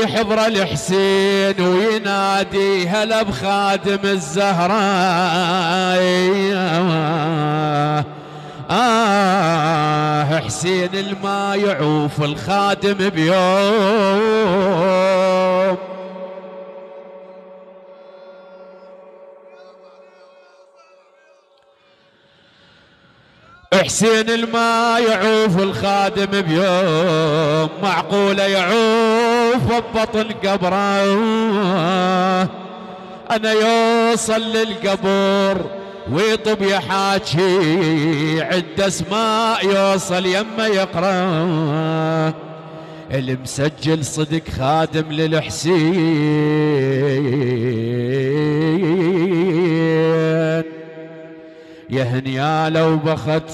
ويحضر الحسين وينادي هلا بخادم الزهراء. حسين الما يعوف الخادم بيوم. حسين الما يعوف الخادم بيوم، معقولة يعوف ببطن قبره. أنا يوصل للقبر ويطب يحاكي عد اسماء يوصل يما يقرأ. المسجل صدق خادم للحسين، يا هنيا لو بخت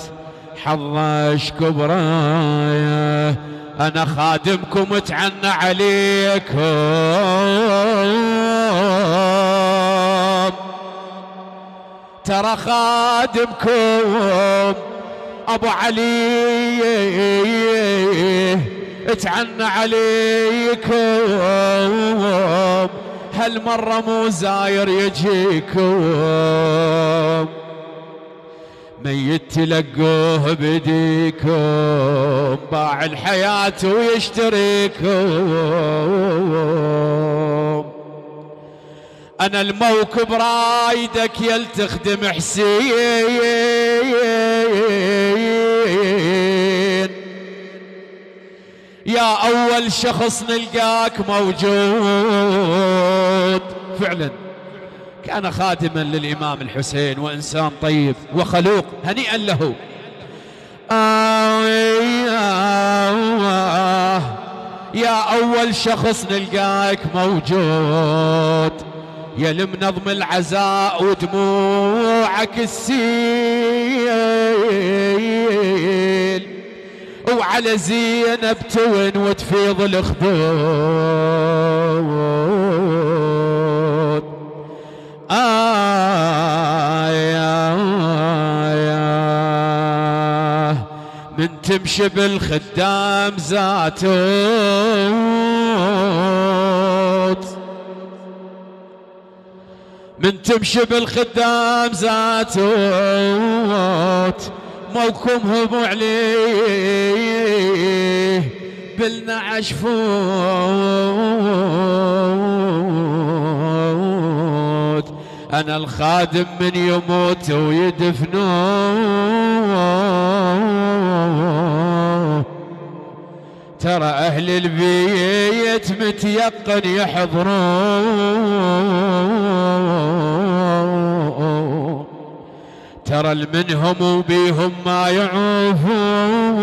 حظش كبرى. أنا خادمكم اتعنى عليكم، ترى خادمكم أبو علي اتعنى عليكم. هالمرة مو زاير يجيكم، ميت تلقوه بديكم، باع الحياة ويشتريكم. أنا الموكب رايدك يل تخدم حسين، يا أول شخص نلقاك موجود. فعلا كان خادما للإمام الحسين وإنسان طيب وخلوق، هنيئا له. يا أول شخص نلقاك موجود، يا لمنظم العزاء ودموعك السيل، وعلى زينب تون وتفيض الخدود. من تمشي بالخدام زاتوت، من تمشي بالخدام زاتوت، موكمهم عليه بالنعش فوت. أنا الخادم من يموت ويدفنوه، ترى أهل البيت متيقن يحضرون، ترى المنهم وبيهم ما يعوفون.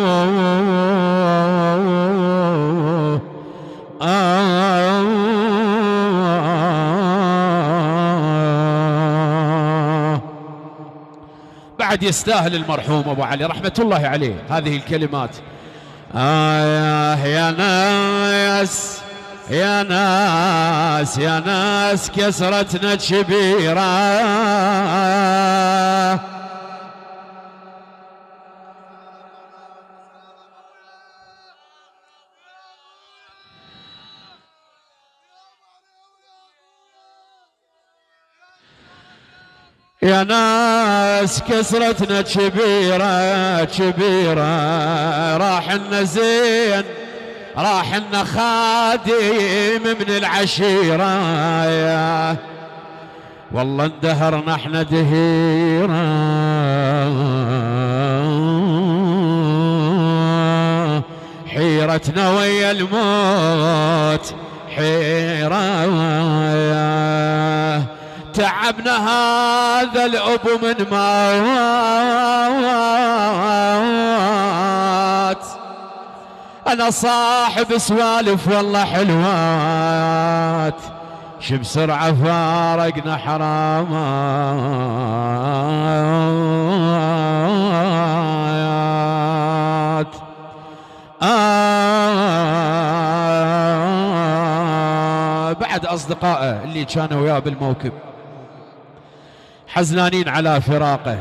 بعد يستاهل المرحوم أبو علي رحمة الله عليه هذه الكلمات. يا ناس يا ناس يا ناس كسرتنا كبيرة، يا ناس كسرتنا كبيرة كبيرة. راح لنا زين راح لنا خادم من العشيرة، والله اندهرنا احنا دهيرة. حيرتنا ويا الموت حيرة، تعبنا هذا الأب من مات. أنا صاحب سوالف والله حلوات، شو بسرعة فارقنا حرامات. بعد أصدقائه اللي كانوا وياه بالموكب حزنانين على فراقه،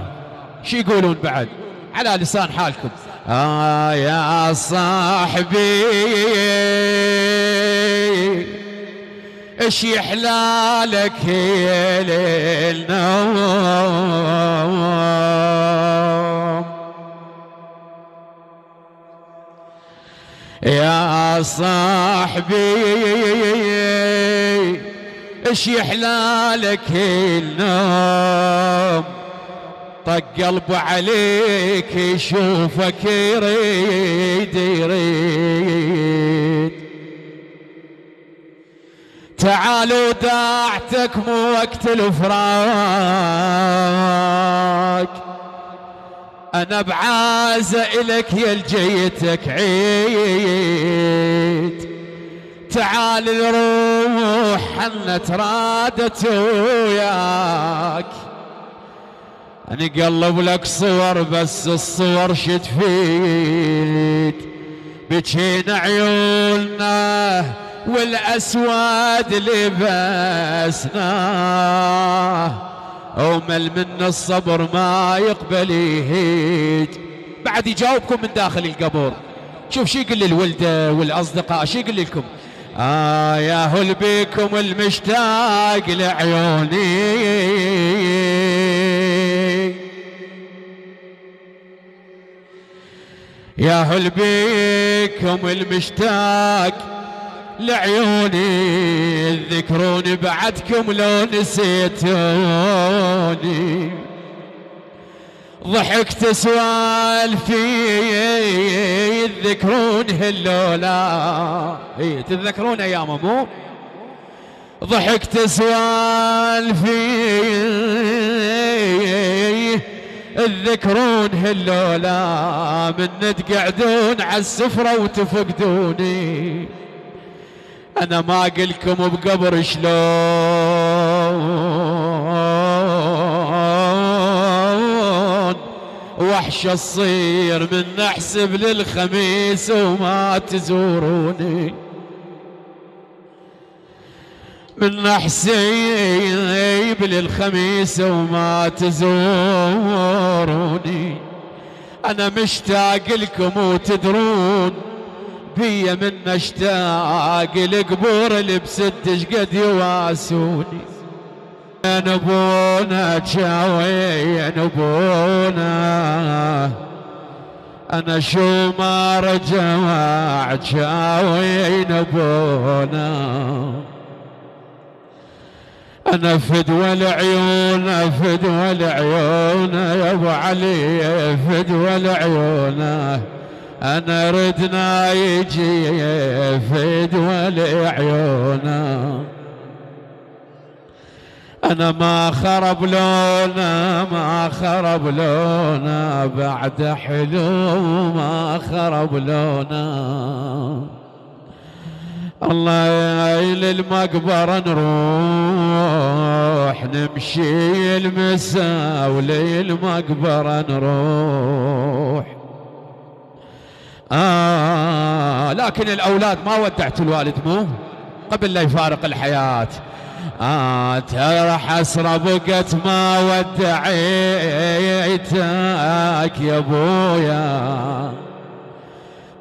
شو يقولون بعد على لسان حالكم؟ يا صاحبي ايش يحلالك النوم يا صاحبي ايش يحلالك النوم طق قلبه عليك يشوفك يريد تعالوا داعتك مو وقت الفراق انا بعازة الك يا لجيتك عيد تعال نروح حنا ترادت وياك نقلب لك صور بس الصور شتفيد بجينا عيوننا والاسود لبسناه ومل من الصبر ما يقبل يهيج. بعد يجاوبكم من داخل القبر. شوف شي يقول للولده والاصدقاء شي يقول لكم يا هل بيكم المشتاق لعيوني يا هل بيكم المشتاق لعيوني ذكروني بعدكم لو نسيتوني ضحكت سوالفي تذكرون هاللولا تتذكرون ايامه مو ضحكت سوالفي تذكرون هاللولا من تقعدون عالسفرة وتفقدوني انا ما قلكم بقبر شلون وحشة تصير من احسب للخميس وما تزوروني من احسب للخميس وما تزوروني انا مشتاق لكم وتدرون بيا من اشتاق القبور اللي بستش قد يواسوني نبونا جاوي نبونا انا شو ما رجع جاوي نبونا انا فدوى العيون فدوى العيون يا ابو علي فدوى العيون انا ردنا يجي فدوى العيون انا ما خرب لونا ما خرب لونا بعد حلو ما خرب لونا الله للمقبرة نروح نمشي المساء وللمقبرة نروح لكن الأولاد ما ودعت الوالد مو قبل لا يفارق الحياة ترى حسرة بقت ما ودعيتك يا بويا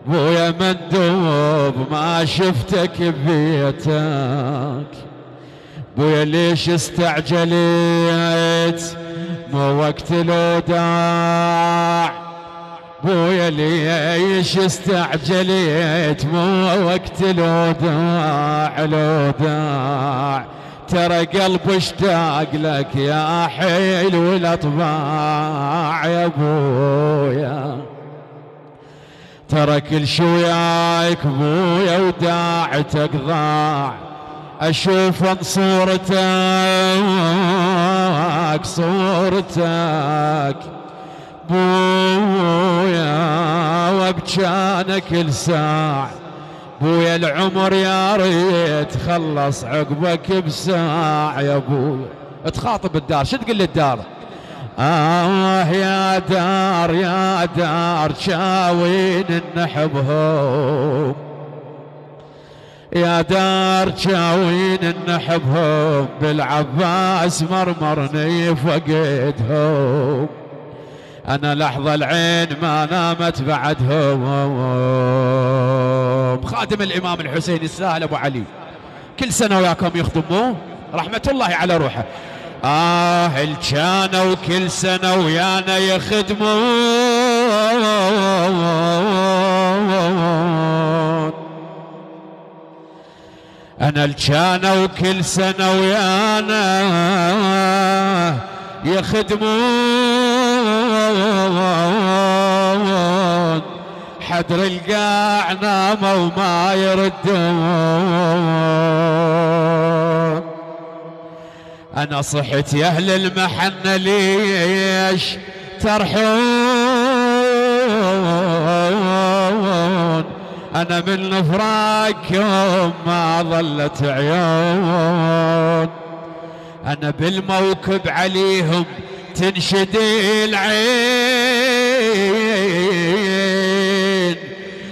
بويا مندوب ما شفتك ببيتك بويا ليش استعجلت مو وقت الوداع بويا ليش استعجلت مو وقت الوداع ترى قلبي اشتاق لك يا حلو الاطباع يا بويا ترى كل شي وياك بويا وداعتك ضاع اشوف صورتك بويا وبجانك كل ساعة بويا العمر يا ريت خلص عقبك بساعة يا بويا تخاطب الدار شو تقول للدار يا دار شاوين نحبهم يا دار شاوين نحبهم بالعباس مرمرني فقدهم أنا لحظة العين ما نامت بعدهم. خادم الإمام الحسين الساهل أبو علي كل سنة وياكم يخدموه رحمة الله على روحه. اللي كانوا كل سنة ويانا يخدمون، أنا اللي كانوا كل سنة ويانا يخدمون، حدر القاع ناموا وما يردون. أنا صحت يا أهل المحنة ليش ترحون، أنا من فراقكم ما ظلت عيون، أنا بالموكب عليهم تنشدي العين،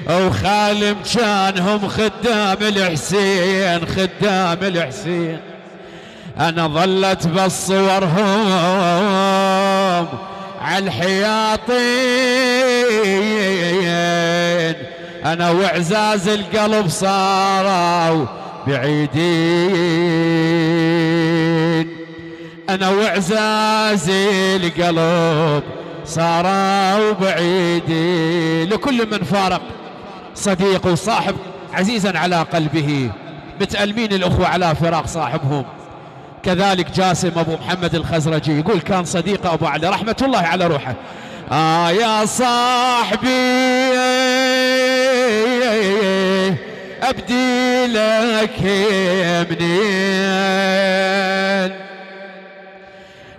وخالم كانهم خدام الحسين خدام الحسين. أنا ظلت بصورهم عالحياطين، أنا وعزاز القلب صاروا بعيدين، أنا وعزاز القلب صاروا بعيدين. لكل من فارق صديق وصاحب عزيزا على قلبه، متألمين الأخوة على فراق صاحبهم. كذلك جاسم أبو محمد الخزرجي يقول كان صديق أبو علي رحمة الله على روحه. يا صاحبي أبدي لك منين،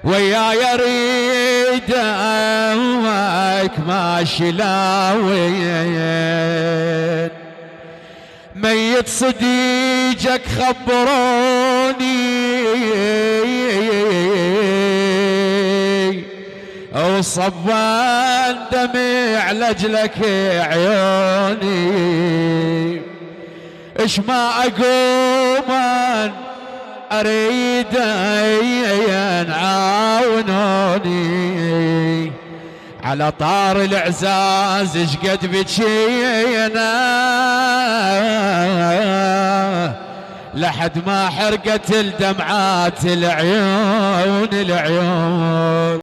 ويا يريد أمك ماشي لاوين، ميت صديقك خبروني وصبان دمع لجلك عيوني، اش ما اقوم اريد يعاونوني، على طار العزاز اش قد بجينا لحد ما حرقت الدمعات العيون.